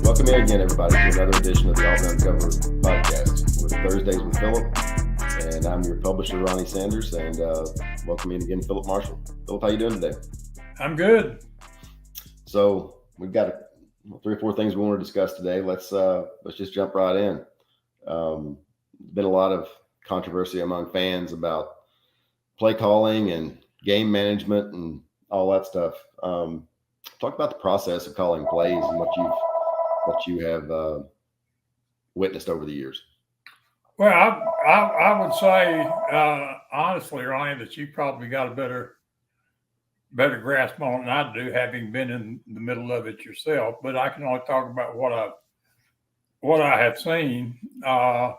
Welcome in again, everybody, to another edition of the Auburn Undercover podcast. We're Thursdays with Phillip, and I'm your publisher, Ronnie Sanders, and welcome in again, Phillip Marshall. Phillip, how you doing today? I'm good. So we've got 3 or 4 things we want to discuss today. Let's just jump right in. Been a lot of controversy among fans about play calling and game management and all that stuff. Talk about the process of calling plays and what you have witnessed over the years. Well, I would say honestly, Ryan, that you probably got a better grasp on it than I do, having been in the middle of it yourself. But I can only talk about what I have seen. The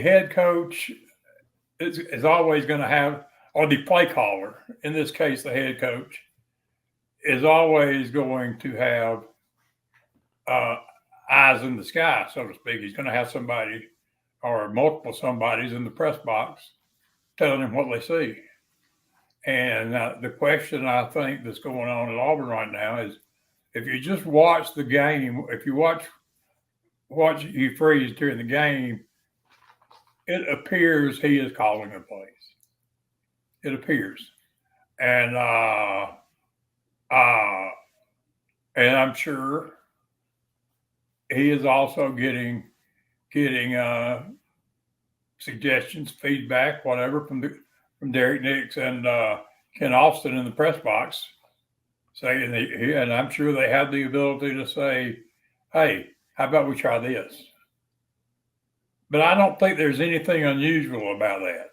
head coach is always going to have, or the play caller, in this case, the head coach, is always going to have eyes in the sky, so to speak. He's going to have somebody or multiple somebodies in the press box telling him what they see. And the question I think that's going on at Auburn right now is, if you just watch the game, if you watch Hugh Freeze during the game, it appears he is calling the plays. It appears. And I'm sure he is also getting suggestions, feedback, whatever, from Derek Nix and Ken Austin in the press box, saying, and I'm sure they have the ability to say, "Hey, how about we try this?" But I don't think there's anything unusual about that.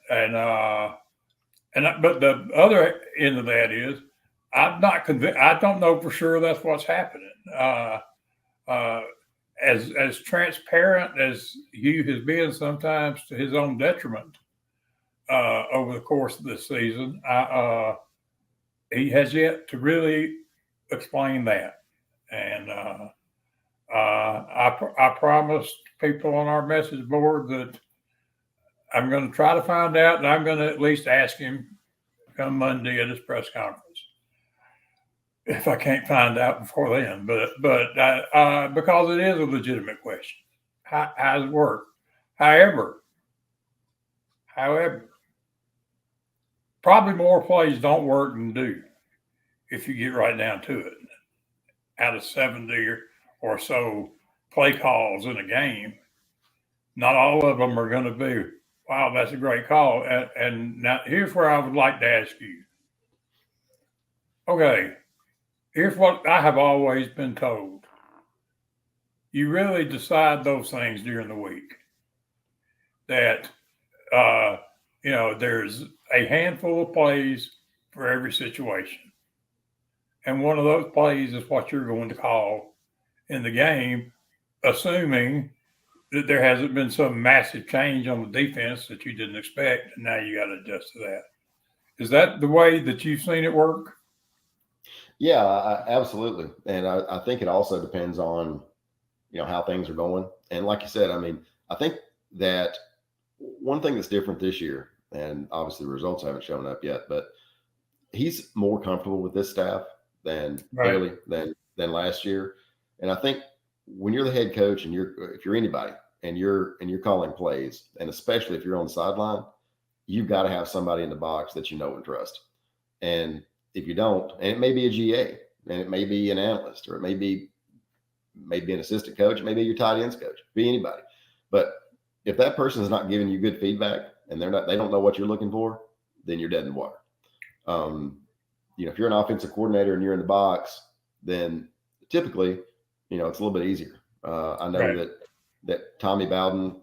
But the other end of that is, I'm not convinced. I don't know for sure that's what's happening. As transparent as Hugh has been, sometimes to his own detriment, over the course of this season, he has yet to really explain that. And I promised people on our message board that I'm going to try to find out, and I'm going to at least ask him come Monday at his press conference, if I can't find out before then. But because it is a legitimate question, how does it work? However, probably more plays don't work than do, if you get right down to it. Out of 70 or so play calls in a game, not all of them are going to be, wow, that's a great call. And now here's where I would like to ask you. Okay, here's what I have always been told. You really decide those things during the week. That, there's a handful of plays for every situation. And one of those plays is what you're going to call in the game, assuming that there hasn't been some massive change on the defense that you didn't expect, and now you got to adjust to that. Is that the way that you've seen it work? Yeah, absolutely. And I think it also depends on, how things are going. And like you said, I think that one thing that's different this year, and obviously the results haven't shown up yet, but he's more comfortable with this staff than last year. And I think when you're the head coach and if you're anybody and you're calling plays, and especially if you're on the sideline, you've got to have somebody in the box that you know and trust. And if you don't, and it may be a GA, and it may be an analyst, or it may be an assistant coach, maybe your tight ends coach, be anybody. But if that person is not giving you good feedback and they don't know what you're looking for, then you're dead in the water. If you're an offensive coordinator and you're in the box, then typically, it's a little bit easier. I know that Tommy Bowden,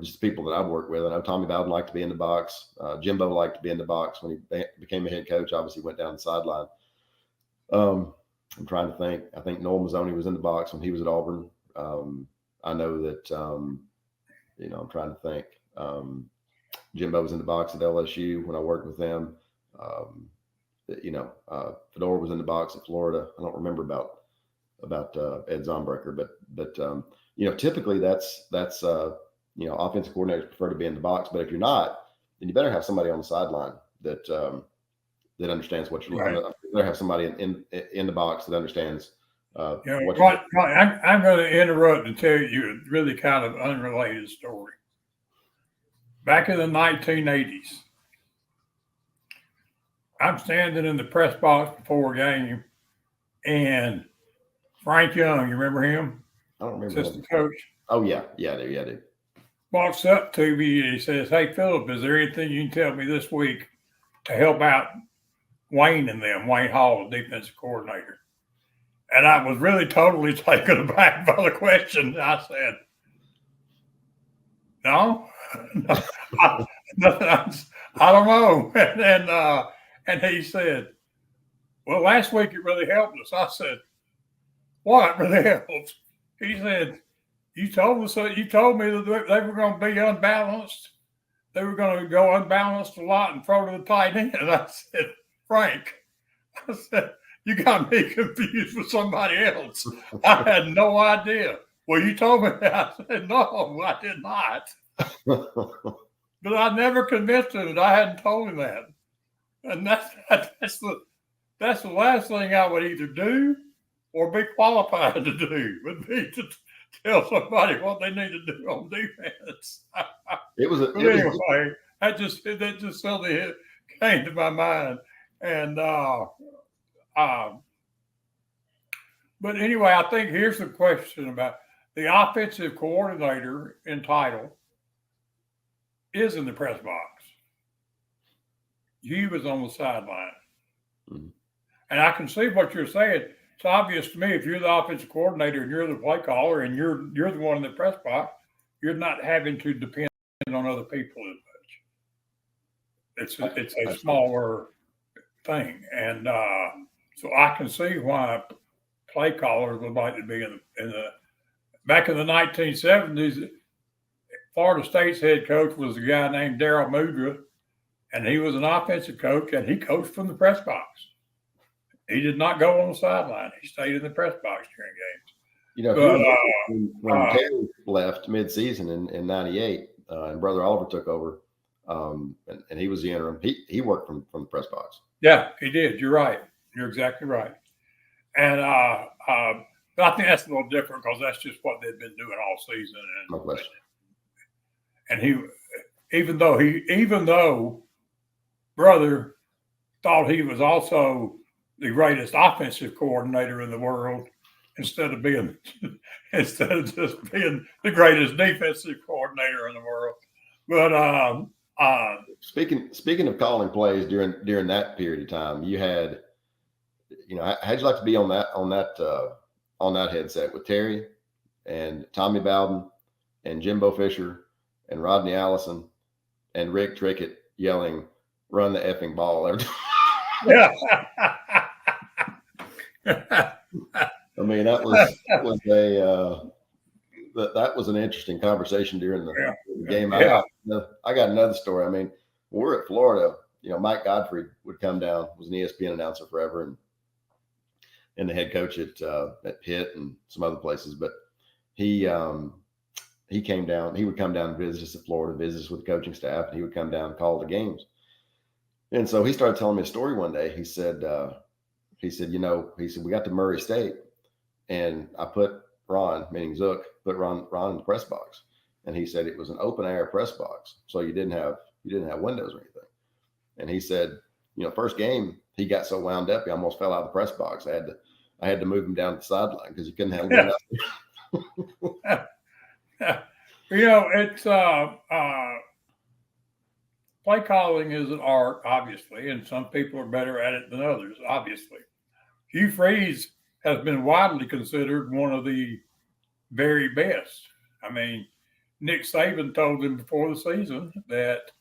just the people that I've worked with, I know Tommy Bowden liked to be in the box. Jimbo liked to be in the box when he became a head coach. Obviously, went down the sideline. I'm trying to think. I think Noel Mazzoni was in the box when he was at Auburn. I know that, I'm trying to think. Jimbo was in the box at LSU when I worked with them. Fedora was in the box at Florida. I don't remember about Ed Zombrecker, but typically that's offensive coordinators prefer to be in the box. But if you're not, then you better have somebody on the sideline that understands what you're looking at. You better have somebody in the box that understands I'm going to interrupt and tell you a really kind of unrelated story. Back in the 1980s, I'm standing in the press box before a game, and Frank Young, you remember him? I don't remember. Assistant coach. Oh, yeah, I do. Walks up to me and he says, "Hey, Phillip, is there anything you can tell me this week to help out Wayne and them, Wayne Hall, the defensive coordinator?" And I was really totally taken aback by the question. I said, "No, I don't know." And he said, "Well, last week it really helped us." I said, "What really helped?" He said, You told me that they were going to be unbalanced. They were going to go unbalanced a lot and throw to the tight end." And I said, "Frank," I said, "you got me confused with somebody else. I had no idea." "Well, you told me that." I said, "No, I did not." But I never convinced him that I hadn't told him that. And that's the last thing I would either do or be qualified to do, would be to tell somebody what they need to do on defense. Anyway, that just suddenly came to my mind. And but anyway, I think here's the question about the offensive coordinator in title is in the press box. He was on the sideline. Mm-hmm. And I can see what you're saying. It's obvious to me, if you're the offensive coordinator and you're the play caller and you're the one in the press box, you're not having to depend on other people as much. It's a smaller thing, and so I can see why play callers would like to be in the. Back in the 1970s, Florida State's head coach was a guy named Darryl Mudra, and he was an offensive coach, and he coached from the press box. He did not go on the sideline. He stayed in the press box during games. You know, when Terry left mid-season in '98, and Brother Oliver took over, and he was the interim. He worked from the press box. Yeah, he did. You're right. You're exactly right. And but I think that's a little different because that's just what they've been doing all season. And, no question. And he, even though Brother thought he was also the greatest offensive coordinator in the world, instead of just being the greatest defensive coordinator in the world. But speaking of calling plays during that period of time, you had, how'd you like to be on that headset with Terry and Tommy Bowden and Jimbo Fisher and Rodney Allison and Rick Trickett yelling, "Run the effing ball" every time? Yeah. I mean, that was an interesting conversation during the game. Yeah. I got another story. I mean, when we're at Florida, Mike Godfrey would come down, was an ESPN announcer forever, and the head coach at Pitt and some other places. But he came down. He would come down and visit us at Florida, visit us with the coaching staff, and he would come down and call the games. And so he started telling me a story one day. He said, we got to Murray State, and I put Ron, meaning Zook, put Ron in the press box. And he said it was an open air press box, so you didn't have windows or anything. And he said, first game he got so wound up he almost fell out of the press box. I had to move him down to the sideline because he couldn't handle it. It's play calling is an art, obviously, and some people are better at it than others, obviously. Hugh Freeze has been widely considered one of the very best. I mean, Nick Saban told him before the season that,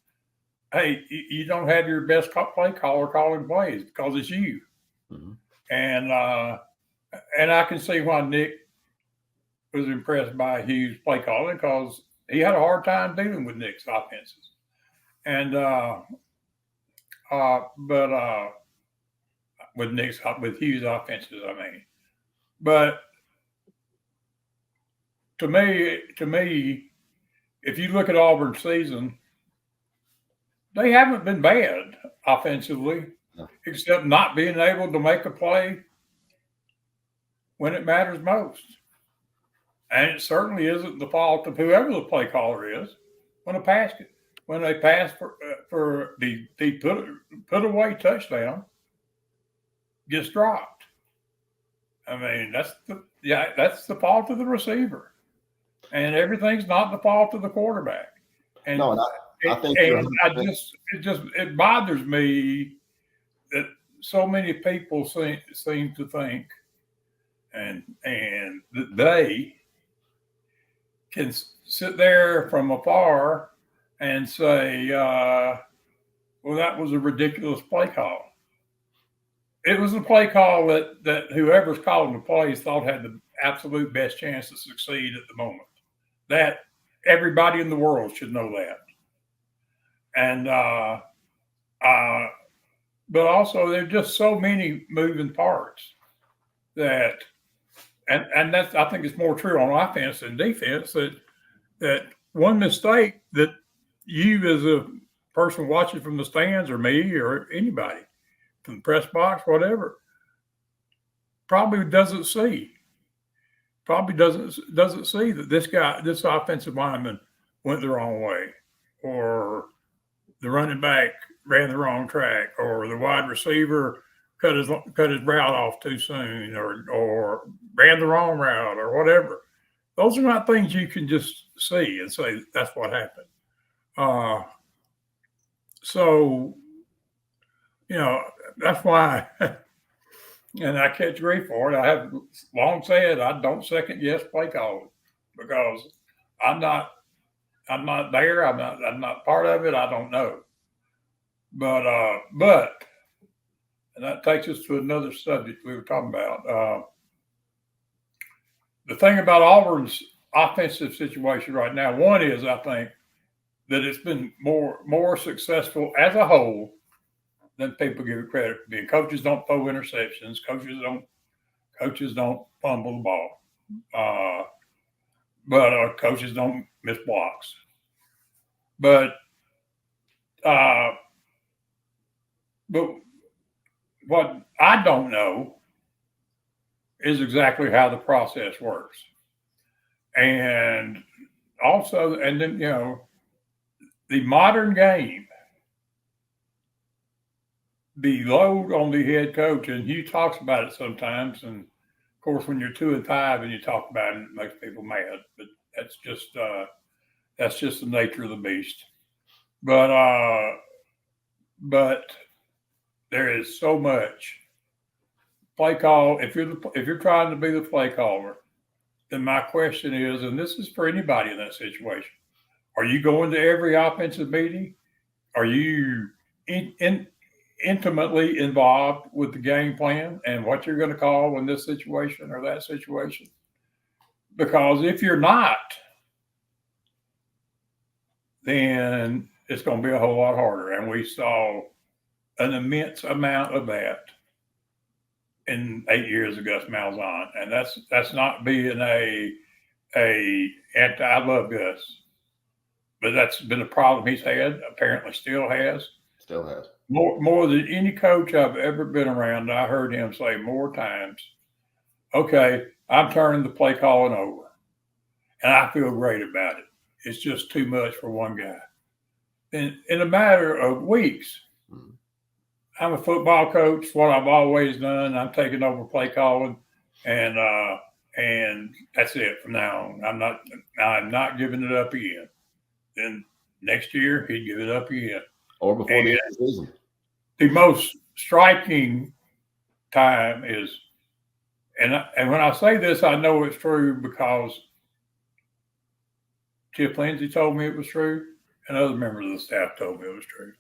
hey, you don't have your best play caller calling plays because it's you. Mm-hmm. And I can see why Nick was impressed by Hugh's play calling because he had a hard time dealing with Nick's offenses. And with Hugh's offenses, I mean. But to me, if you look at Auburn's season, they haven't been bad offensively, except not being able to make a play when it matters most. And it certainly isn't the fault of whoever the play caller is when they pass for the put away touchdown gets dropped. I mean, that's the fault of the receiver, and everything's not the fault of the quarterback. And No, and I think it bothers me that so many people seem to think, and that they can sit there from afar and say, well, that was a ridiculous play call. It was a play call that whoever's calling the plays thought had the absolute best chance to succeed at the moment. That everybody in the world should know that. And but also there's just so many moving parts that, and that's, I think it's more true on offense than defense, that one mistake that you as a person watching from the stands, or me, or anybody from the press box, whatever, probably doesn't see that this offensive lineman went the wrong way, or the running back ran the wrong track, or the wide receiver cut his route off too soon, or ran the wrong route, or whatever. Those are not things you can just see and say that's what happened. So, that's why, and I catch grief for it. I have long said I don't second guess play calling, because I'm not there. I'm not part of it. I don't know. But and that takes us to another subject we were talking about. The thing about Auburn's offensive situation right now, one is, I think that it's been more successful as a whole than people give it credit for being. Coaches don't throw interceptions. Coaches don't fumble the ball. But coaches don't miss blocks. But what I don't know is exactly how the process works. And also, and then, the modern game, the load on the head coach, and he talks about it sometimes. And of course, when you're 2-5 and you talk about it, it makes people mad. But that's just the nature of the beast. But there is so much play call. If you're trying to be the play caller, then my question is, and this is for anybody in that situation: are you going to every offensive meeting? Are you intimately involved with the game plan and what you're going to call in this situation or that situation? Because if you're not, then it's going to be a whole lot harder. And we saw an immense amount of that in 8 years of Gus Malzahn. And that's not being I love Gus, but that's been a problem he's had, apparently still has. Still has. More than any coach I've ever been around. I heard him say more times, okay, I'm turning the play calling over, and I feel great about it. It's just too much for one guy. In a matter of weeks, I'm a football coach. What I've always done, I'm taking over play calling, and that's it from now on. I'm not giving it up again. Then next year he'd give it up again, or before the end of the season. The most striking time is, and when I say this, I know it's true because Chip Lindsey told me it was true, and other members of the staff told me it was true.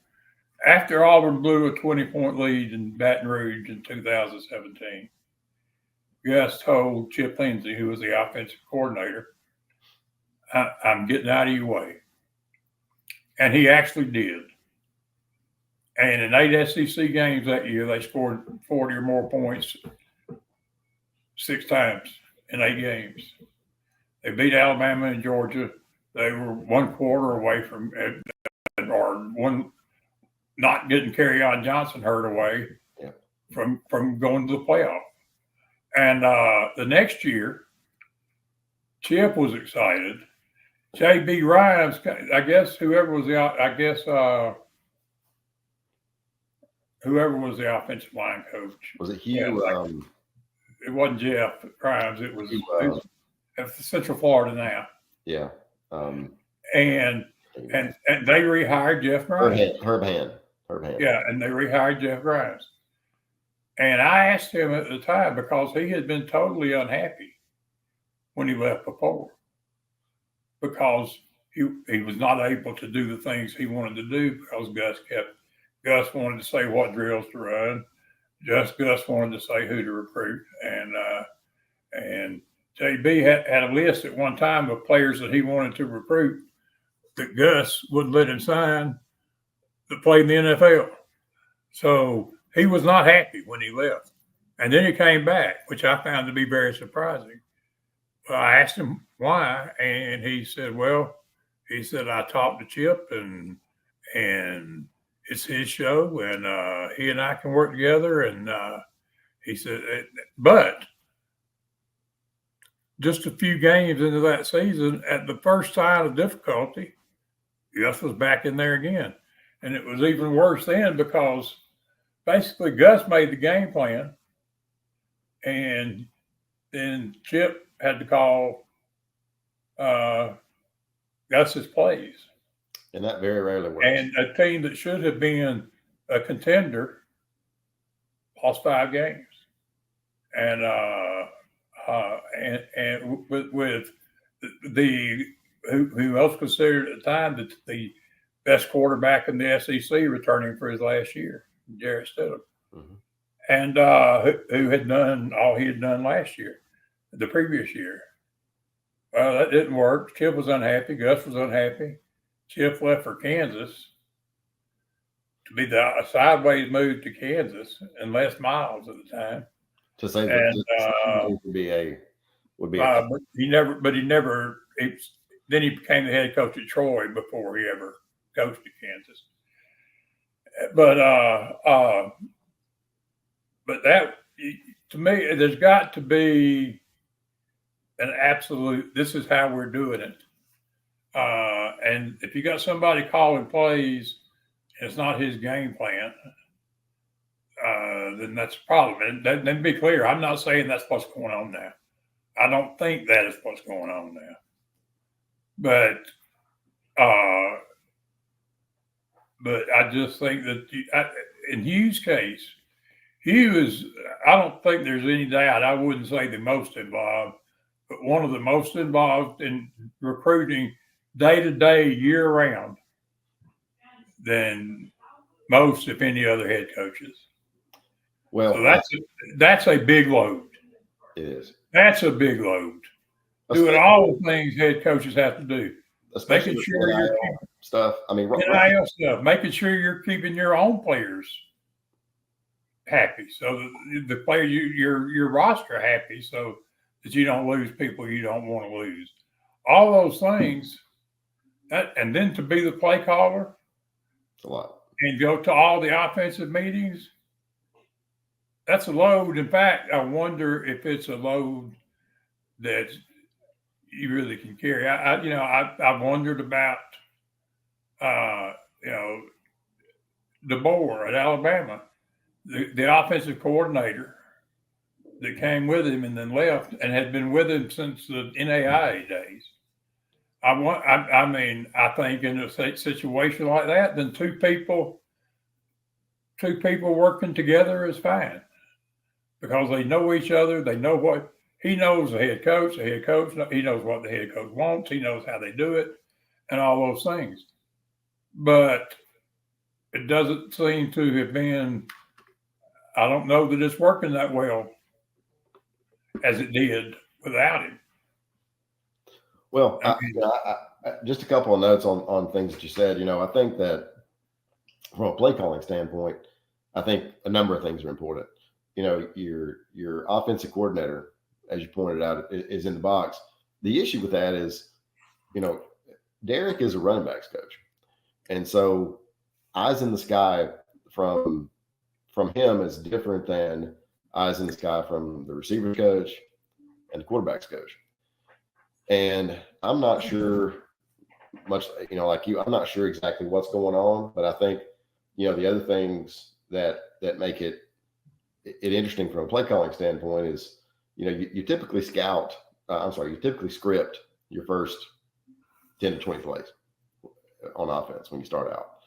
After Auburn blew a 20-point lead in Baton Rouge in 2017, Gus told Chip Lindsey, who was the offensive coordinator, I'm getting out of your way. And he actually did. And in 8 SEC games that year, they scored 40 or more points 6 times in 8 games. They beat Alabama and Georgia. They were 1 quarter away from, or one, not getting Kerryon Johnson hurt away from going to the playoff. And the next year, Chip was excited. J.B. Rhymes, I guess whoever was the offensive line coach. Was it Hugh? It wasn't Jeff Rhymes. It was Hugh, Central Florida now. Yeah. And they rehired Jeff Grimes. Herb Hand. Yeah, and they rehired Jeff Grimes. And I asked him at the time because he had been totally unhappy when he left before, because he was not able to do the things he wanted to do because Gus wanted to say what drills to run. Gus wanted to say who to recruit. And JB had a list at one time of players that he wanted to recruit that Gus wouldn't let him sign that played in the NFL. So he was not happy when he left. And then he came back, which I found to be very surprising. Well, I asked him why, and he said, I talked to Chip, and it's his show, and he and I can work together. And he said, but just a few games into that season, at the first sign of difficulty, Gus was back in there again. And it was even worse then because basically Gus made the game plan, and then Chip had to call Gus's plays. And that very rarely works. And a team that should have been a contender lost 5 games. And with the who else considered at the time that the best quarterback in the SEC returning for his last year, Jarrett Stidham, and who had done all he had done last year, the previous year. Well, that didn't work. Chip was unhappy. Gus was unhappy. Chip left for Kansas to be the sideways move to Kansas, and Les Miles at the time. To say that would be but he never. Then he became the head coach at Troy before he ever coached at Kansas. But that, to me, there's got to be an absolute, this is how we're doing it. And if you got somebody calling plays and it's not his game plan, then that's a problem. And then to be clear, I'm not saying that's what's going on now. I don't think that is what's going on now. But I just think that in Hugh's case, I don't think there's any doubt, I wouldn't say the most involved, but one of the most involved in recruiting day-to-day, year-round than most, if any, other head coaches. Well, so that's a big load. It is. That's a big load. Doing all the things head coaches have to do. Especially making sure you're stuff. I mean, NIL stuff. Making sure you're keeping your own players happy, so the player your roster happy, so that you don't lose people you don't want to lose. All those things, and then to be the play caller, it's a lot, and go to all the offensive meetings. That's a load. In fact, I wonder if it's a load that you really can carry. I've wondered about, DeBoer at Alabama, the offensive coordinator that came with him and then left and had been with him since the NAIA days. I think in a situation like that, then two people working together is fine because they know each other. They know what he knows. The head coach, he knows what the head coach wants. He knows how they do it and all those things. But it doesn't seem to have been, I don't know that it's working that well as it did without him. Well, I just a couple of notes on things that you said. I think that from a play calling standpoint, I think a number of things are important. Your offensive coordinator, as you pointed out, is in the box. The issue with that is, Derek is a running backs coach. And so eyes in the sky from him is different than eyes in the sky from the receivers coach and the quarterbacks coach. And I'm not sure much, like you, I'm not sure exactly what's going on, but I think, the other things that make it interesting from a play calling standpoint is, you typically you typically script your first 10 to 20 plays on offense when you start out,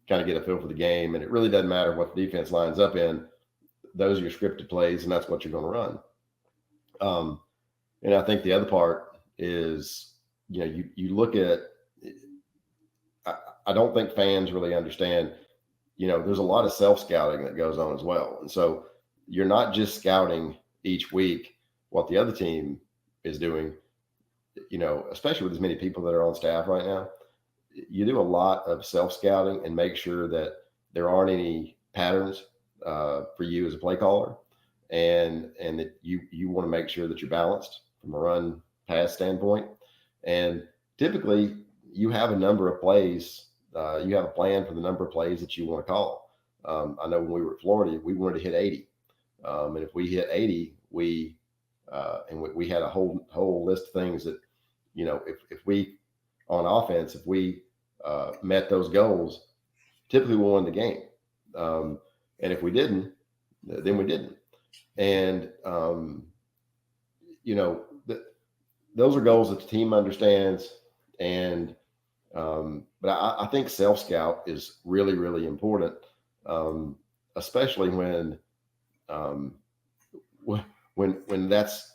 kind of get a feel for the game. And it really doesn't matter what the defense lines up in. Those are your scripted plays, and that's what you're going to run. And I think the other part is, you look at, I don't think fans really understand, there's a lot of self-scouting that goes on as well. And so you're not just scouting each week what the other team is doing, especially with as many people that are on staff right now. You do a lot of self-scouting and make sure that there aren't any patterns for you as a play caller, and that you want to make sure that you're balanced from a run pass standpoint. And typically you have a number of plays. You have a plan for the number of plays that you want to call. I know when we were at Florida, we wanted to hit 80. And if we hit 80, we had a whole list of things that, if we, on offense, if we met those goals, typically we won the game. And if we didn't, then we didn't. And, those are goals that the team understands. And, but I think self-scout is really, really important, especially when that's,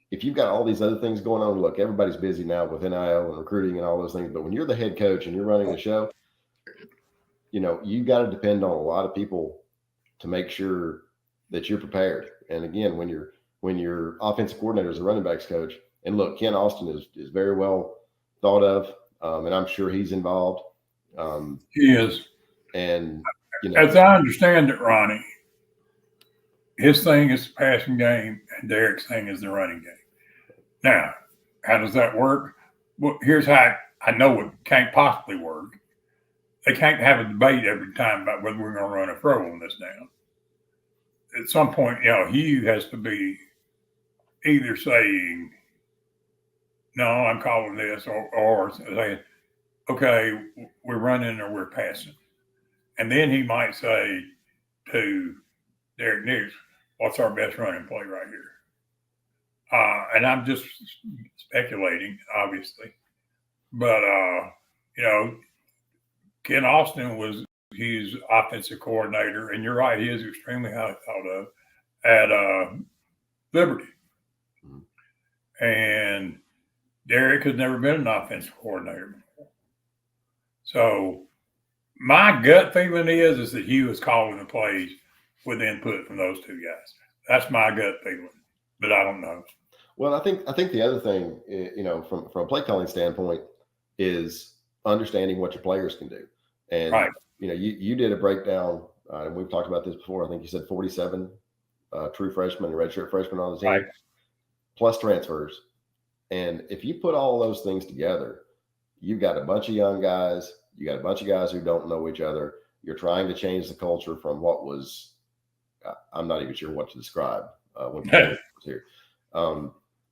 if you've got all these other things going on. Look, everybody's busy now with NIL and recruiting and all those things, but when you're the head coach and you're running the show, you got to depend on a lot of people to make sure that you're prepared. And again, when your offensive coordinator is a running backs coach, and look, Ken Austin is very well thought of, and I'm sure he's involved. He is. And as I understand it, Ronnie, his thing is the passing game, and Derek's thing is the running game. Now, how does that work? Well, here's how I know it can't possibly work. They can't have a debate every time about whether we're going to run a throw on this down. At some point, he has to be either saying, no, I'm calling this, or saying, okay, we're running or we're passing. And then he might say to Derek Nix, what's our best running play right here? And I'm just speculating, obviously. But, Ken Austin he's offensive coordinator, and you're right, he is extremely highly thought of at Liberty. Mm-hmm. And Derek has never been an offensive coordinator before. So my gut feeling is that Hugh is calling the plays with input from those two guys. That's my gut feeling, but I don't know. Well, I think the other thing, from a play calling standpoint, is understanding what your players can do. And right. You did a breakdown, and we've talked about this before. I think you said 47 true freshmen and redshirt freshmen on the team, right. plus transfers. And if you put all those things together, you've got a bunch of young guys. You got a bunch of guys who don't know each other. You're trying to change the culture from what was, I'm not even sure what to describe when Phillip was here.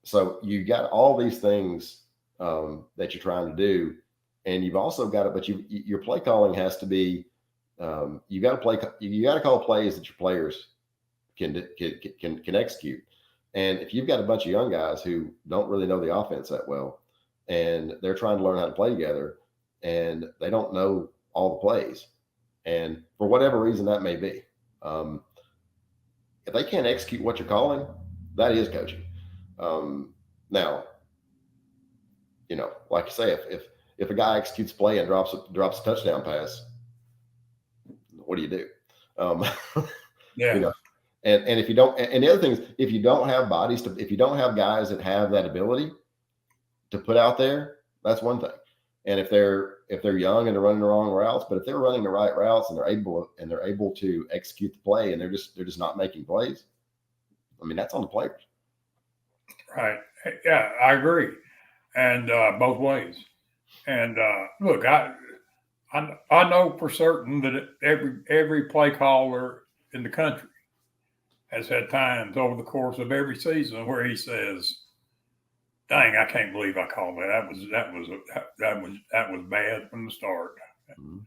So you got all these things that you're trying to do, and you've also got it. But your play calling has to be, you got to call plays that your players can execute. And if you've got a bunch of young guys who don't really know the offense that well, and they're trying to learn how to play together, and they don't know all the plays, and for whatever reason that may be, if they can't execute what you're calling, that is coaching. Now, like you say, if a guy executes a play and drops a touchdown pass, what do you do? Yeah. And if you don't, and the other thing is, if you don't have if you don't have guys that have that ability to put out there, that's one thing. And if they're young and they're running the wrong routes, but if they're running the right routes and they're able to execute the play, and they're just not making plays, I mean, that's on the players. Right. Yeah, I agree. And both ways. And look, I know for certain that every play caller in the country has had times over the course of every season where he says, "Dang, I can't believe I called that. That was bad from the start." Mm-hmm.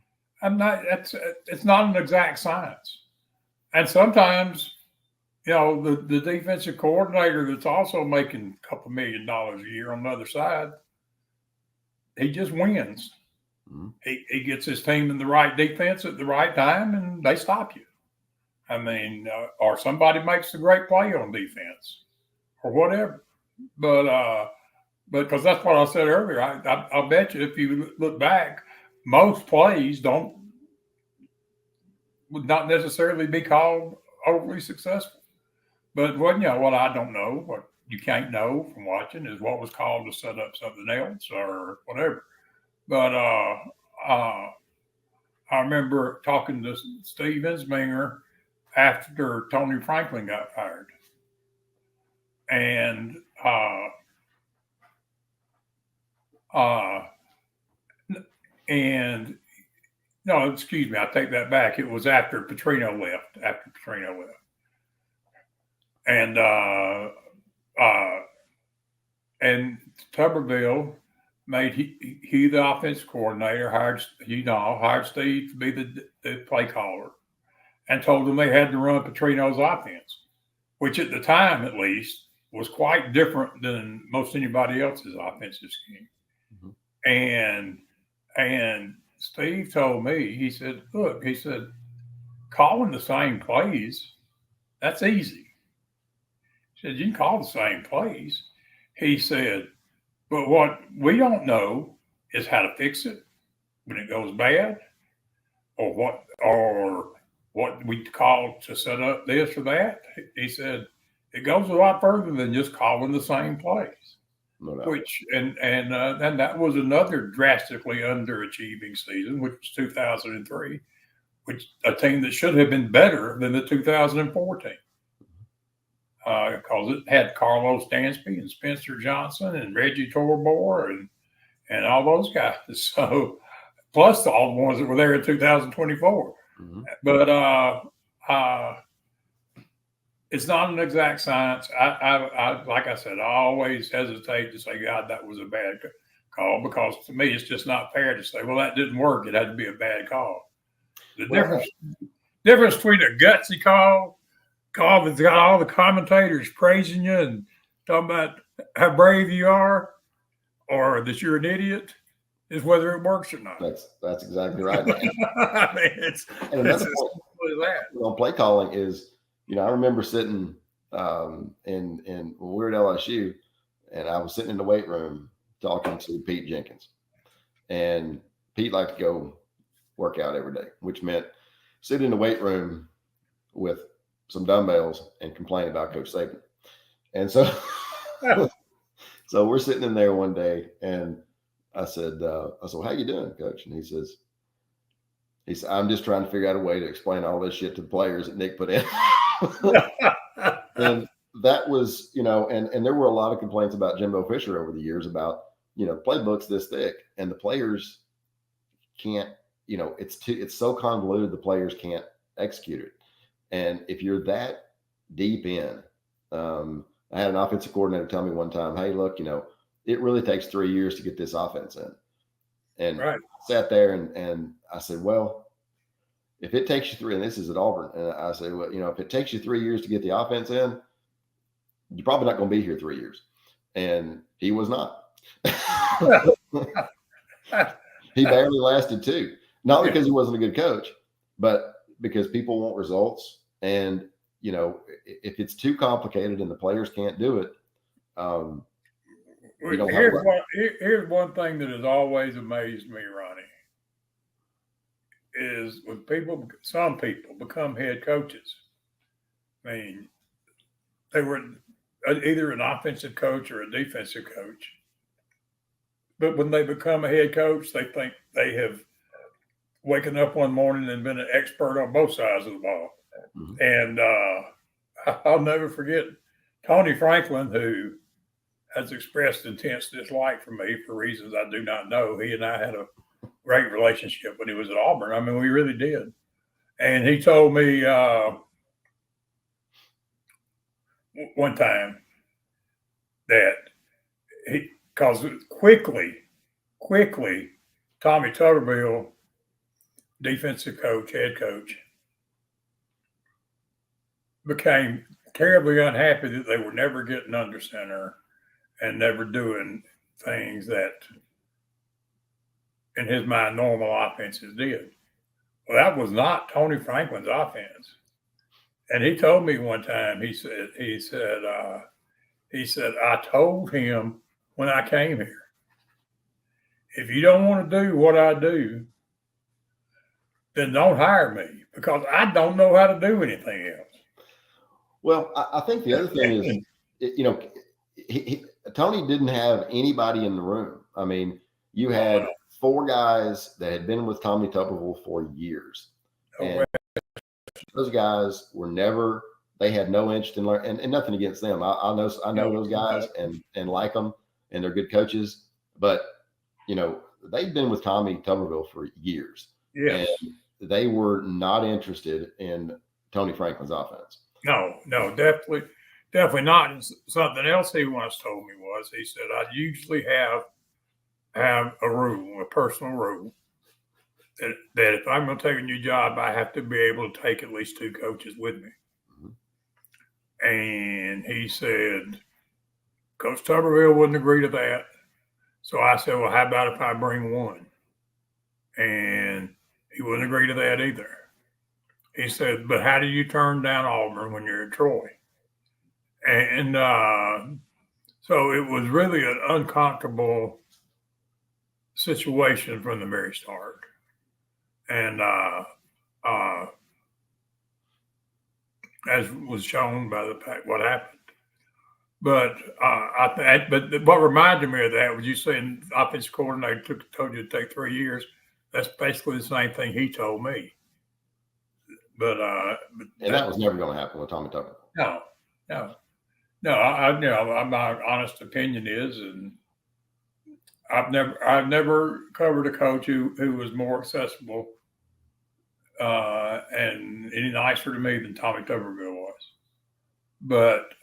It's not an exact science, and sometimes, the defensive coordinator that's also making a couple $1 million a year on the other side, he just wins. Mm-hmm. He gets his team in the right defense at the right time, and they stop you. I mean, or somebody makes a great play on defense, or whatever. But because that's what I said earlier, I bet you if you look back, most plays would not necessarily be called overly successful. But what I don't know, what you can't know from watching, is what was called to set up something else or whatever. But I remember talking to Steve Ensminger after Tony Franklin got fired, and no, excuse me, I take that back. It was after Petrino left. And Tuberville made he the offensive coordinator, hired Steve to be the play caller, and told them they had to run Petrino's offense, which at the time at least was quite different than most anybody else's offensive scheme. Mm-hmm. And Steve told me, he said, calling the same plays, that's easy. He said, you can call the same plays. He said, but what we don't know is how to fix it when it goes bad, or what we call to set up this or that. He said, it goes a lot further than just calling the same plays. No doubt. And that was another drastically underachieving season, which was 2003, which a team that should have been better than the 2014. Because it had Carlos Dansby and Spencer Johnson and Reggie Torbor and all those guys. So, plus all the ones that were there in 2024. Mm-hmm. But it's not an exact science. I like I said, I always hesitate to say, God, that was a bad call, because to me, it's just not fair to say, well, that didn't work. It had to be a bad call. The difference between a gutsy call that's got all the commentators praising you and talking about how brave you are, or that you're an idiot, is whether it works or not. That's exactly right. I mean, it's another point on play calling is, I remember sitting when we were at LSU, and I was sitting in the weight room talking to Pete Jenkins, and Pete liked to go work out every day, which meant sitting in the weight room with some dumbbells and complain about Coach Saban. And so, so we're sitting in there one day, and I said, how you doing, Coach? And he said, I'm just trying to figure out a way to explain all this shit to the players that Nick put in. And that was, and there were a lot of complaints about Jimbo Fisher over the years about, playbooks this thick, and the players can't, it's so convoluted, the players can't execute it. And if you're that deep in, I had an offensive coordinator tell me one time, hey, look, it really takes 3 years to get this offense in. And right. I sat there and I said, well, if it takes you 3, and this is at Auburn, and I said, well, if it takes you 3 years to get the offense in, you're probably not going to be here 3 years. And he was not. He barely lasted 2, not because he wasn't a good coach, but because people want results. And, if it's too complicated and the players can't do it, here's one thing that has always amazed me, Ronnie, is when some people become head coaches. I mean, they were either an offensive coach or a defensive coach, but when they become a head coach, they think they have waken up one morning and been an expert on both sides of the ball. Mm-hmm. And I'll never forget Tony Franklin, who has expressed intense dislike for me for reasons I do not know. He and I had a great relationship when he was at Auburn. I mean, we really did. And he told me, one time that because quickly, Tommy Tuberville, defensive coach, head coach, became terribly unhappy that they were never getting under center and never doing things that, in his mind, normal offenses did. Well, that was not Tony Franklin's offense. And he told me one time, he said, I told him when I came here, if you don't want to do what I do, then don't hire me because I don't know how to do anything else. Well, I think the other thing is, Tony didn't have anybody in the room. I mean, you had 4 guys that had been with Tommy Tuberville for years. And those guys were never, they had no interest in learning, and nothing against them. I know those guys and like them, and they're good coaches, but they've been with Tommy Tuberville for years. Yes. And they were not interested in Tony Franklin's offense. No, definitely not. And something else he once told me was, he said, I usually have a rule, a personal rule, that if I'm going to take a new job, I have to be able to take at least 2 coaches with me. Mm-hmm. And he said, Coach Tuberville wouldn't agree to that. So I said, well, how about if I bring 1? And he wouldn't agree to that either. He said, but how do you turn down Auburn when you're at Troy? And so it was really an uncomfortable situation from the very start. And as was shown by the fact what happened. But but what reminded me of that was you saying offensive coordinator told you to take 3 years. That's basically the same thing he told me. But that was never going to happen with Tommy Tuberville. No. My honest opinion is, and I've never covered a coach who was more accessible and any nicer to me than Tommy Tuberville was. But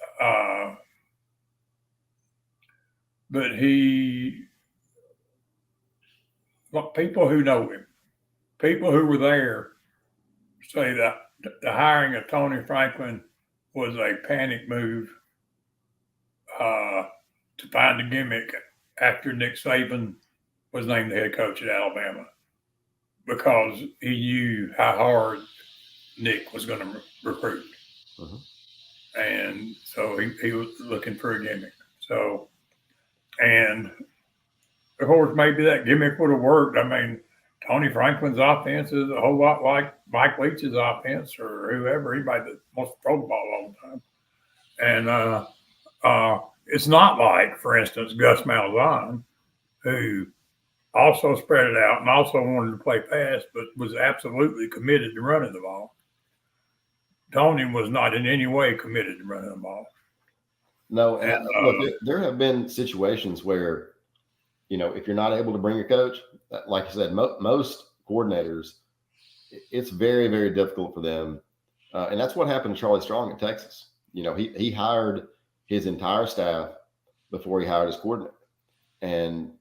people who know him, people who were there, say that the hiring of Tony Franklin was a panic move to find a gimmick after Nick Saban was named the head coach at Alabama, because he knew how hard Nick was going to recruit. Mm-hmm. And so he was looking for a gimmick. So, and of course, maybe that gimmick would have worked. I mean, Tony Franklin's offense is a whole lot like Mike Leach's offense or whoever, anybody that wants to throw the ball all the time. And it's not like, for instance, Gus Malzahn, who also spread it out and also wanted to play fast, but was absolutely committed to running the ball. Tony was not in any way committed to running the ball. No, and look, there have been situations where, if you're not able to bring a coach, like I said, most coordinators, it's very, very difficult for them. And that's what happened to Charlie Strong in Texas. He hired his entire staff before he hired his coordinator. And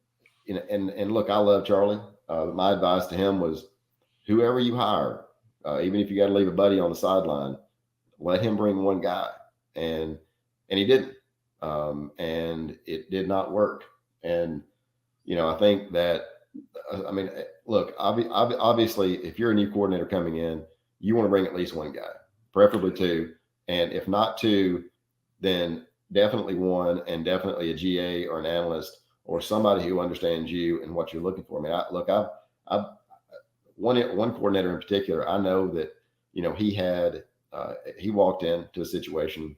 look, I love Charlie. My advice to him was, whoever you hire, even if you got to leave a buddy on the sideline, let him bring one guy. And he didn't. And it did not work. And, I think that, look, obviously, if you're a new coordinator coming in, you want to bring at least one guy, preferably 2. And if not 2, then definitely 1, and definitely a GA or an analyst or somebody who understands you and what you're looking for. I mean, I've one coordinator in particular, I know that, he walked into a situation,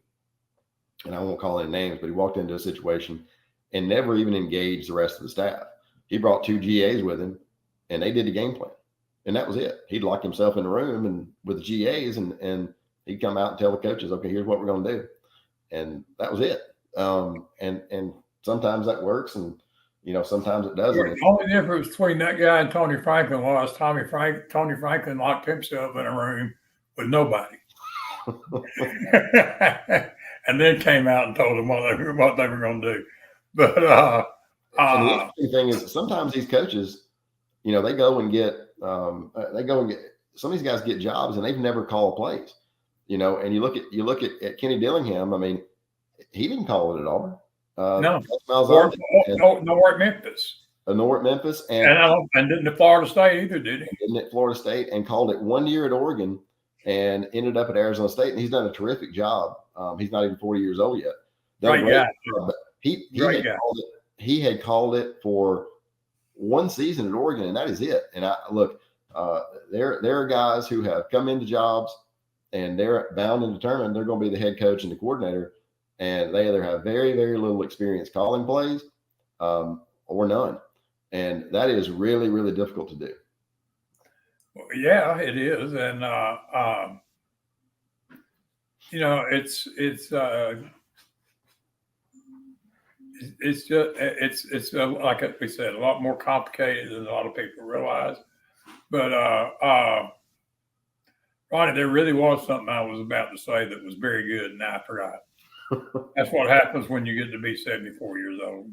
and I won't call any names, but he walked into a situation and never even engaged the rest of the staff. He brought 2 GAs with him, and they did the game plan, and that was it. He'd lock himself in the room and with the GAs, and he'd come out and tell the coaches, okay, here's what we're going to do. And that was it. And sometimes that works, and sometimes it doesn't. The only difference between that guy and Tony Franklin was Tony Franklin locked himself in a room with nobody. and then came out and told them what they were going to do. But And the interesting thing is sometimes these coaches, they go and get some of these guys get jobs and they've never called plays. And you look at Kenny Dillingham. I mean, he didn't call it at Auburn. no, Malzahn nor at Memphis. Nor at Memphis, and didn't at Florida State either, did he? Didn't at Florida State, and called it 1 year at Oregon, and ended up at Arizona State. And he's done a terrific job. He's not even 40 years old yet. Right, yeah. But he had called it for one season at Oregon, and that is it. And there are guys who have come into jobs, and they're bound and determined they're going to be the head coach and the coordinator, and they either have very, very little experience calling plays or none. And that is really, really difficult to do. Well, yeah, it is. And, it's like we said, a lot more complicated than a lot of people realize. But, Ronnie, there really was something I was about to say that was very good, and I forgot. That's what happens when you get to be 74 years old.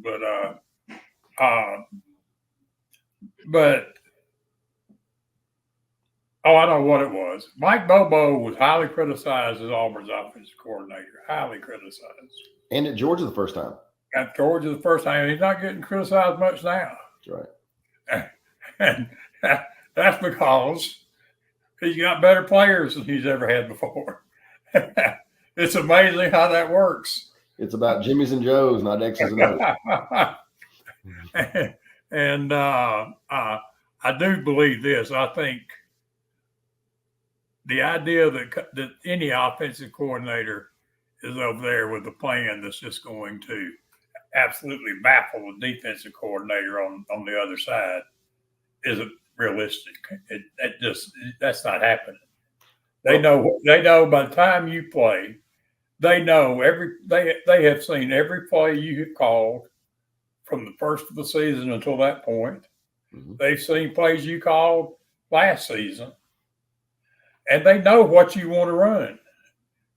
I know what it was. Mike Bobo was highly criticized as Auburn's offensive coordinator. Highly criticized. And at Georgia the first time. At Georgia the first time. He's not getting criticized much now. That's right. And that's because he's got better players than he's ever had before. It's amazing how that works. It's about Jimmys and Joes, not X's and O's. And I do believe this. I think the idea that any offensive coordinator is over there with a plan that's just going to absolutely baffle the defensive coordinator on the other side isn't realistic. That's not happening. They know by the time you play, they know they have seen every play you have called from the first of the season until that point. Mm-hmm. They've seen plays you called last season, and they know what you want to run,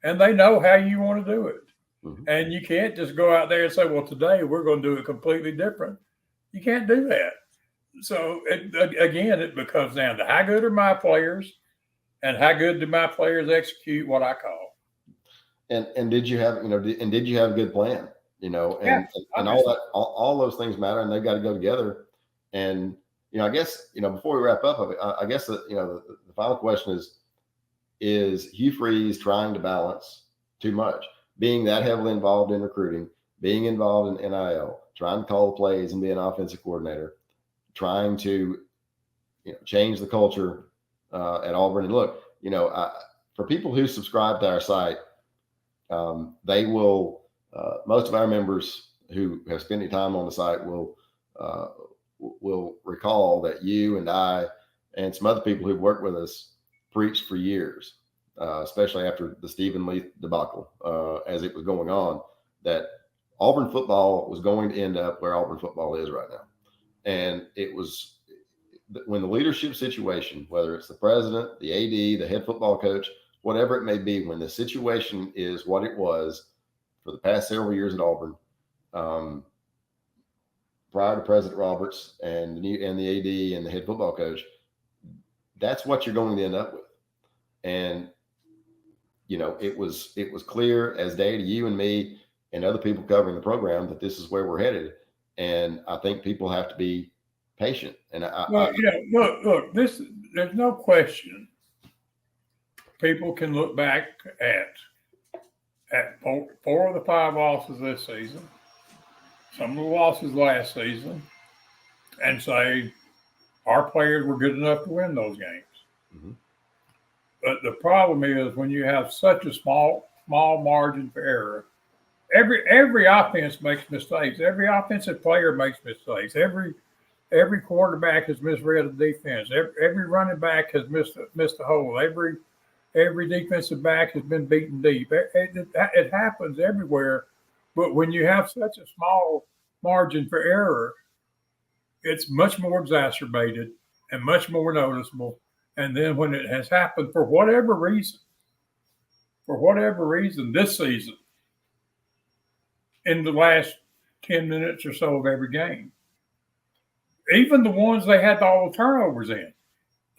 and they know how you want to do it. Mm-hmm. And you can't just go out there and say, well, today we're going to do it completely different. You can't do that. So, it becomes down to how good are my players and how good do my players execute what I call. And did you have, did you have a good plan, and all those things matter, and they've got to go together. And, I guess, before we wrap up, I guess, the final question is Hugh Freeze trying to balance too much, being that heavily involved in recruiting, being involved in NIL, trying to call the plays and be an offensive coordinator, trying to, change the culture at Auburn. And look, for people who subscribe to our site, they will, most of our members who have spent any time on the site will recall that you and I and some other people who've worked with us preached for years, especially after the Stephen Lee debacle, as it was going on, that Auburn football was going to end up where Auburn football is right now. And it was when the leadership situation, whether it's the president, the AD, the head football coach, whatever it may be, when the situation is what it was for the past several years at Auburn, prior to President Roberts and the AD and the head football coach, that's what you're going to end up with. And, it was clear as day to you and me and other people covering the program that this is where we're headed. And I think people have to be patient. And look, there's no question. People can look back at 4 of the 5 losses this season, some of the losses last season, and say our players were good enough to win those games. Mm-hmm. But the problem is when you have such a small margin for error, every offense makes mistakes. Every offensive player makes mistakes. Every quarterback has misread the defense. Every running back has missed a hole. Every defensive back has been beaten deep. It happens everywhere. But when you have such a small margin for error, it's much more exacerbated and much more noticeable. And then when it has happened for whatever reason this season, in the last 10 minutes or so of every game. Even the ones they had all the turnovers in,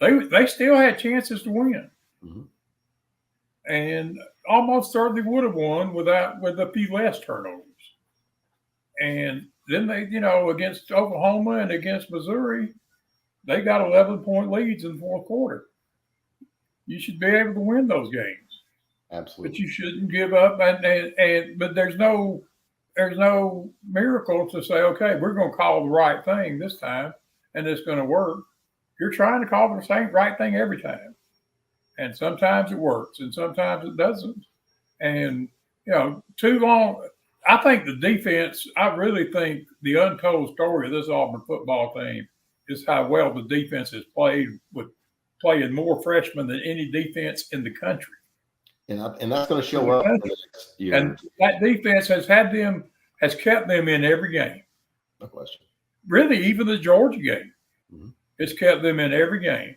they still had chances to win. Mm-hmm. And almost certainly would have won with a few less turnovers. And then they, against Oklahoma and against Missouri, they got 11-point leads in the fourth quarter. You should be able to win those games. Absolutely. But you shouldn't give up. But there's no miracle to say, okay, we're going to call the right thing this time, and it's going to work. You're trying to call the same right thing every time. And sometimes it works, and sometimes it doesn't. And, too long. I think the defense, I really think the untold story of this Auburn football team is how well the defense has played with playing more freshmen than any defense in the country. And that's going to show up in the next year. And that defense has kept them in every game. No question. Really, even the Georgia game, it's kept them in every game.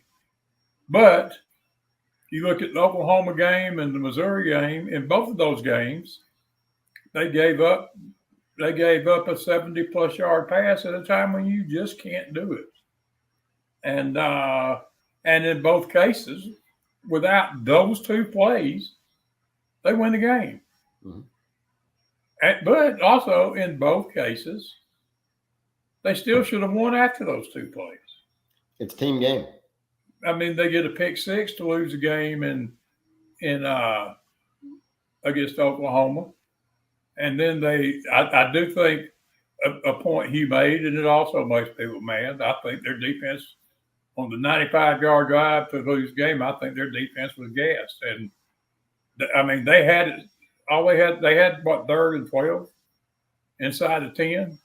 But you look at the Oklahoma game and the Missouri game, in both of those games, they gave up a 70-plus yard pass at a time when you just can't do it. And in both cases, without those two plays, they win the game. Mm-hmm. But also, in both cases, they still should have won after those two plays. It's a team game. I mean, they get a pick six to lose a game in against Oklahoma. And then I do think a point he made, and it also makes people mad. I think their defense on the 95-yard drive to lose the game, I think their defense was gassed. And I mean, they had what, 3rd and 12 inside the 10,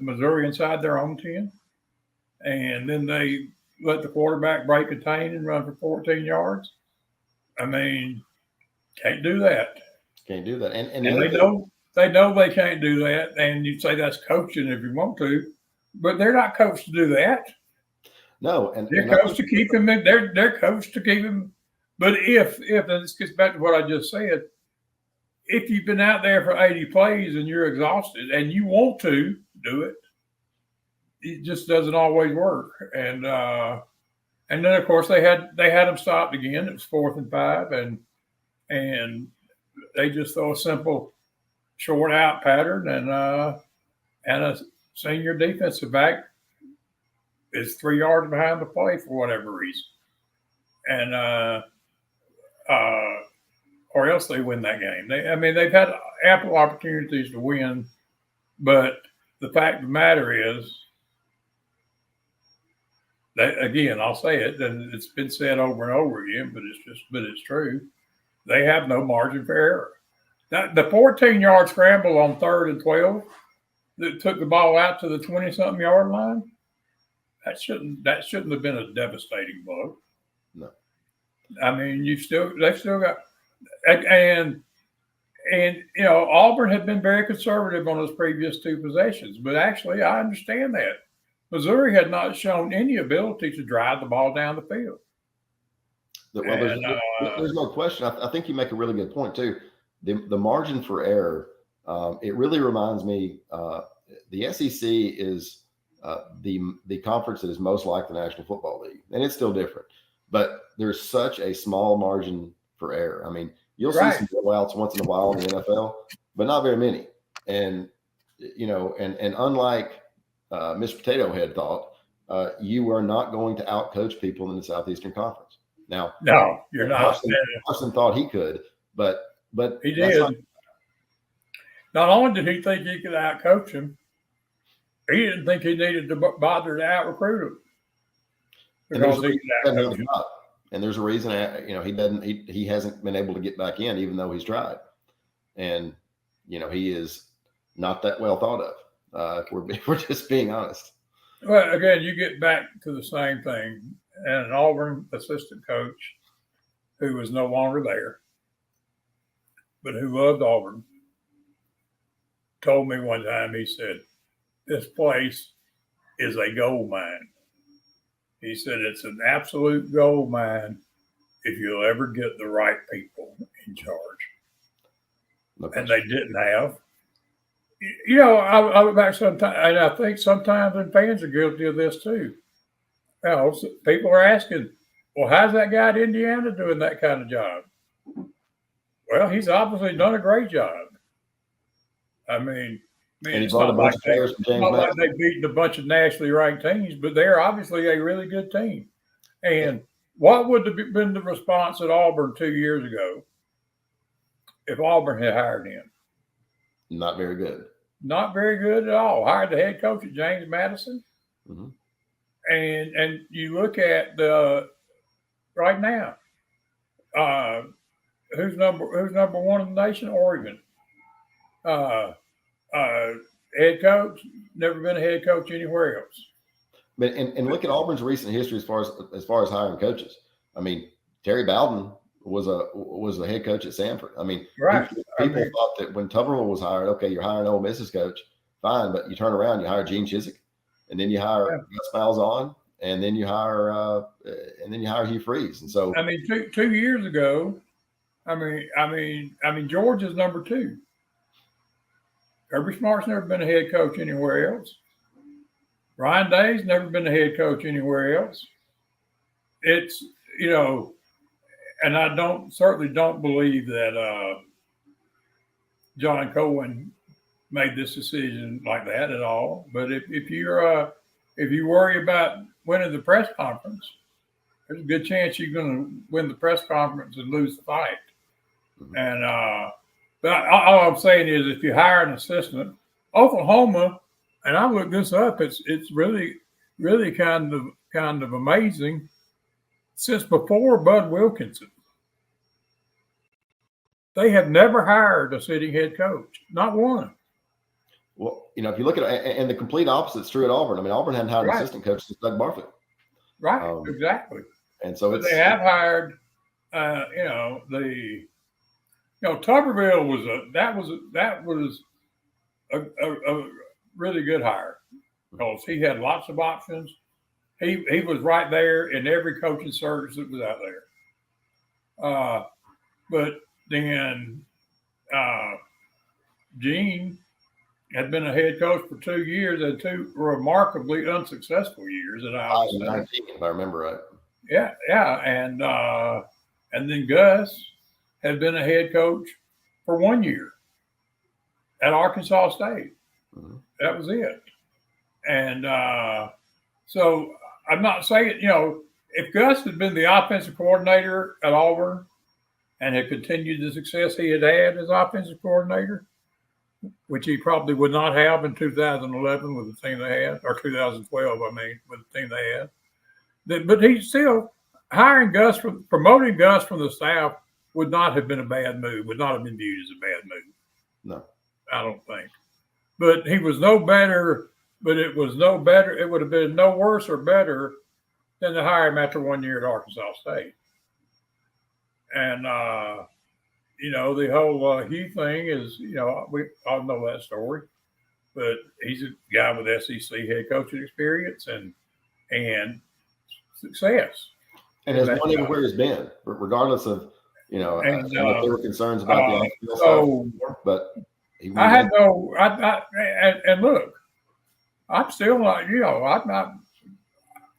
Missouri inside their own 10. And then they let the quarterback break a chain and run for 14 yards. I mean, can't do that. Can't do that. And they know they can't do that. And you say that's coaching if you want to, but they're not coached to do that. No, and they're coached to keep him in. They're coached to keep him. But if and this gets back to what I just said, if you've been out there for 80 plays and you're exhausted and you want to do it, it just doesn't always work. And then of course they had them stopped again. It was 4th and 5, and they just throw a simple short out pattern, and a senior defensive back is 3 yards behind the play for whatever reason, and or else they win that game. They've had ample opportunities to win, but the fact of the matter is that, again, I'll say it, and it's been said over and over again, but it's true. They have no margin for error. Now, the 14-yard scramble on 3rd and 12 that took the ball out to the 20-something yard line, that shouldn't have been a devastating blow. No. I mean, they've still got, and Auburn had been very conservative on those previous two possessions, but actually I understand that. Missouri had not shown any ability to drive the ball down the field. Well, there's no question. I think you make a really good point too. The margin for error, it really reminds me, the SEC is the conference that is most like the National Football League, and it's still different. But there's such a small margin for error. I mean, you'll see some blowouts once in a while in the NFL, but not very many. And and unlike Mr. Potato Head thought, you are not going to outcoach people in the Southeastern Conference. Now, no, you're not. Carson thought he could, but he did. Not only did he think he could outcoach him, he didn't think he needed to bother to out-recruit him. And there's a reason, he hasn't been able to get back in, even though he's tried. And, he is not that well thought of. If we're just being honest. Well, again, you get back to the same thing. And an Auburn assistant coach who was no longer there, but who loved Auburn, told me one time, he said, this place is a gold mine. He said, it's an absolute gold mine if you'll ever get the right people in charge. and they didn't have. You know, I look back sometimes, and I think sometimes the fans are guilty of this too. You know, people are asking, well, how's that guy at Indiana doing that kind of job? Well, he's obviously done a great job. I mean, And he it's brought a not bunch like of players from James Madison. they've beaten a bunch of nationally ranked teams, but they're obviously a really good team. And what would have been the response at Auburn 2 years ago if Auburn had hired him? Not very good. Not very good at all. Hired the head coach at James Madison. Mm-hmm. And you look at the right now, who's number one in the nation? Oregon. Head coach, never been a head coach anywhere else. But and look at Auburn's recent history as far as hiring coaches. I mean, Terry Bowden was a head coach at Samford. I mean, right. People thought that when Tuberville was hired, okay, you're hiring Ole Miss's coach, fine, but you turn around, you hire Gene Chizik, and then you hire Gus Malzahn, and then you hire Hugh Freeze. And so, I mean, 2 years ago, I mean, Georgia's number 2. Kirby Smart's never been a head coach anywhere else. Ryan Day's never been a head coach anywhere else. It's, you know, and I certainly don't believe that John Cohen made this decision like that at all. But if you worry about winning the press conference, there's a good chance you're going to win the press conference and lose the fight. Mm-hmm. And but all I'm saying is, if you hire an assistant, Oklahoma, and I looked this up, it's really kind of amazing. Since before Bud Wilkinson, they have never hired a sitting head coach, not one. Well, you know, if you look at it, and the complete opposite is true at Auburn. I mean, Auburn hadn't hired an assistant coach since Doug Bartlett. Right, exactly. And so they have hired, Tuberville was a really good hire because he had lots of options. He was right there in every coaching search that was out there. But then Gene had been a head coach for 2 years and 2 remarkably unsuccessful years at Iowa State. 19, if I remember right. Yeah, and then Gus had been a head coach for 1 year at Arkansas State. Mm-hmm. That was it. And so I'm not saying, if Gus had been the offensive coordinator at Auburn and had continued the success he had as offensive coordinator, which he probably would not have in 2011 with the team they had, or 2012, with the team they had. But he still, promoting Gus from the staff would not have been a bad move, would not have been viewed as a bad move. No. I don't think. But he was no better, it would have been no worse or better than to hire him after 1 year at Arkansas State. And, the whole Hugh thing is, we all know that story. But he's a guy with SEC head coaching experience and success. And has won everywhere he's been, regardless of, I don't know if there were concerns about the off-field stuff, but I had no, and look, I'm still not, I'm not,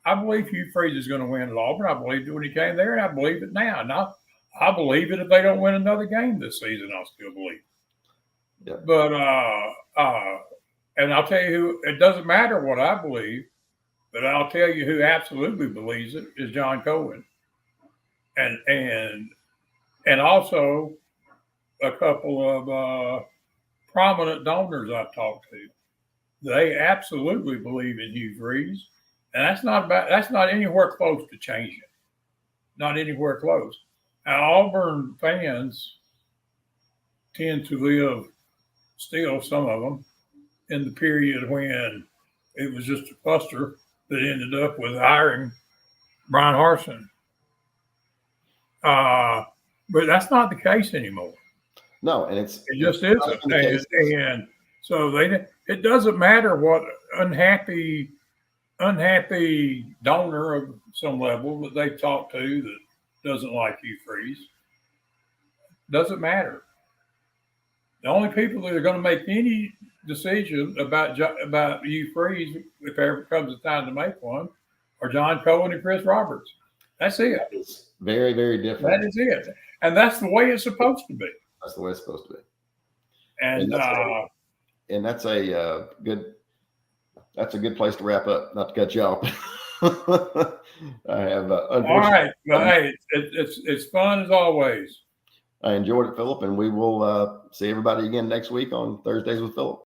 I believe Hugh Freeze is going to win at Auburn. I believed it when he came there, and I believe it now. Now, I believe it if they don't win another game this season, I'll still believe it. Yeah. But, and I'll tell you who, it doesn't matter what I believe, but I'll tell you who absolutely believes it is John Cohen. And also a couple of prominent donors I've talked to. They absolutely believe in Hugh Freeze. And that's not anywhere close to changing. Not anywhere close. Now, Auburn fans tend to live, still some of them, in the period when it was just a cluster that ended up with hiring Brian Harsin. But that's not the case anymore. No, and it just isn't. And so it doesn't matter what unhappy donor of some level that they talk to that doesn't like Hugh Freeze. Doesn't matter. The only people that are going to make any decision about Hugh Freeze, if there ever comes a time to make one, are John Cohen and Chris Roberts. That's it. That is very, very different. That is it. And that's the way it's supposed to be. That's the way it's supposed to be. And that's a good place to wrap up. Not to cut you off. I have all right. Well, hey, it's fun as always. I enjoyed it, Phillip, and we will see everybody again next week on Thursdays with Phillip.